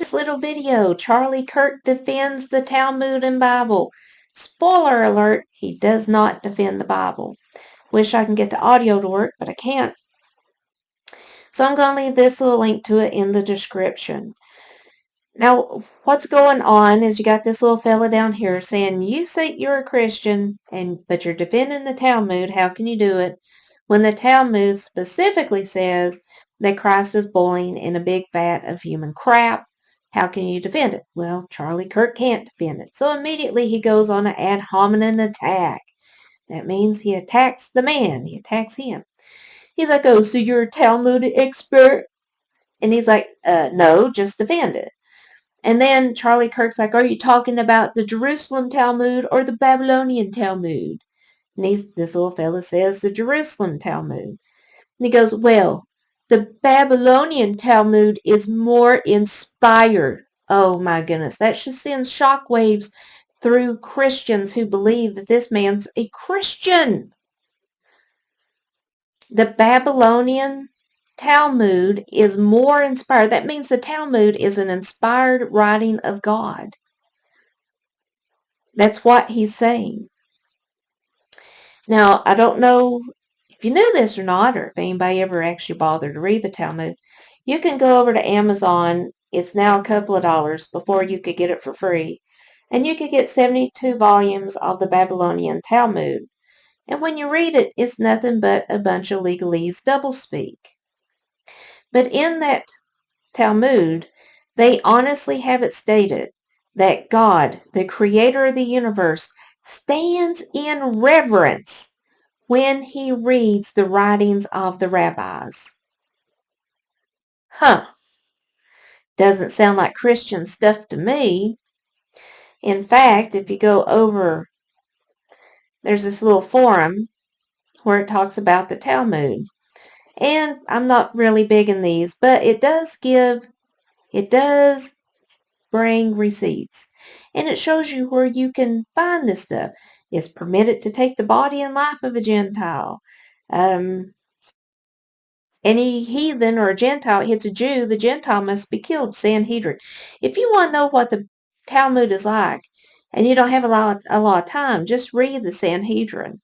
This little video, Charlie Kirk defends the Talmud and Bible. Spoiler alert, he does not defend the Bible. Wish I can get the audio to work, but I can't. So I'm going to leave this little link to it in the description. Now, what's going on is you got this little fella down here saying, you say you're a Christian, but you're defending the Talmud. How can you do it? When the Talmud specifically says that Christ is boiling in a big vat of human crap. How can you defend it? Well, Charlie Kirk can't defend it. So immediately he goes on an ad hominem attack. That means he attacks the man. He attacks him. He's like, oh, so you're a Talmud expert? And he's like, no, just defend it. And then Charlie Kirk's like, are you talking about the Jerusalem Talmud or the Babylonian Talmud? And this little fella says the Jerusalem Talmud. And he goes, well, the Babylonian Talmud is more inspired. Oh my goodness, that should send shockwaves through Christians who believe that this man's a Christian. The Babylonian Talmud is more inspired. That means the Talmud is an inspired writing of God. That's what he's saying. Now, I don't know if you knew this or not, or if anybody ever actually bothered to read the Talmud. You can go over to Amazon. It's now a couple of dollars. Before you could get it for free. And you could get 72 volumes of the Babylonian Talmud. And when you read it, it's nothing but a bunch of legalese doublespeak. But in that Talmud, they honestly have it stated that God, the creator of the universe, stands in reverence when he reads the writings of the rabbis. Doesn't sound like Christian stuff to me. In fact, if you go over, there's this little forum where it talks about the Talmud. And I'm not really big in these, but it does bring receipts. And it shows you where you can find this stuff. It's permitted to take the body and life of a Gentile. Any heathen or a Gentile hits a Jew, the Gentile must be killed. Sanhedrin. If you want to know what the Talmud is like, and you don't have a lot of time, just read the Sanhedrin.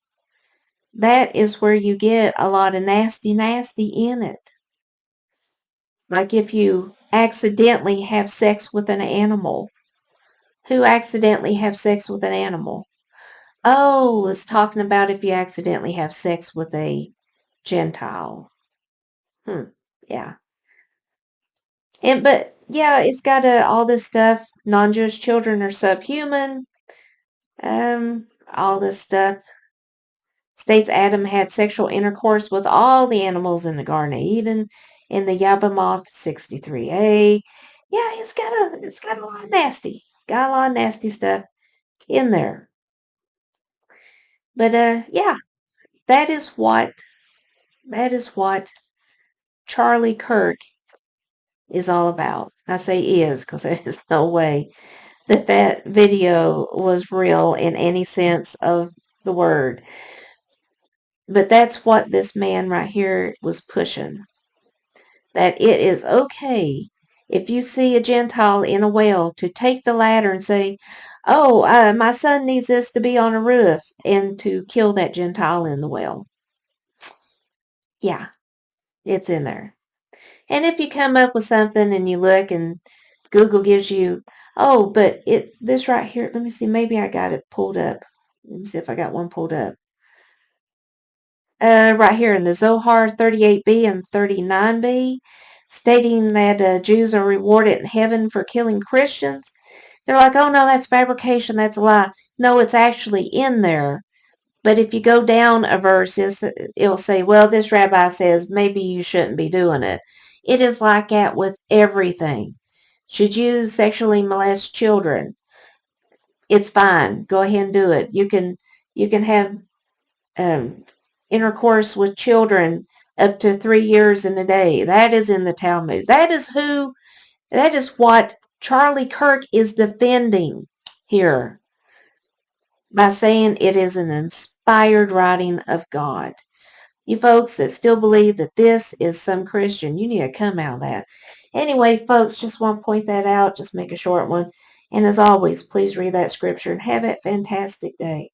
That is where you get a lot of nasty in it. Like if you accidentally have sex with an animal. Who accidentally have sex with an animal? Oh, it's talking about if you accidentally have sex with a Gentile. Yeah. But yeah, it's got all this stuff. Non-Jewish children are subhuman. All this stuff. States Adam had sexual intercourse with all the animals in the Garden of Eden in the Yabamoth 63a. Yeah, it's got a lot of nasty. Got a lot of nasty stuff in there. But yeah, that is what Charlie Kirk is all about. I say is because there's no way that video was real in any sense of the word. But that's what this man right here was pushing. That it is okay if you see a Gentile in a well to take the ladder and say, oh, my son needs this to be on a roof, and to kill that Gentile in the well. Yeah, it's in there. And if you come up with something and you look and Google gives you, oh, but this right here, let me see, maybe I got it pulled up. Let me see if I got one pulled up. Right here in the Zohar 38b and 39b, stating that Jews are rewarded in heaven for killing Christians. They're like, oh no, that's fabrication, that's a lie. No, it's actually in there. But if you go down a verse, it'll say, well, this rabbi says maybe you shouldn't be doing it. It is like that with everything. Should you sexually molest children? It's fine. Go ahead and do it. You can have intercourse with children up to 3 years in a day. That is in the Talmud. That is what Charlie Kirk is defending here by saying it is an inspired writing of God. You folks that still believe that this is some Christian, you need to come out of that. Anyway, folks, just want to point that out, just make a short one. And as always, please read that scripture and have a fantastic day.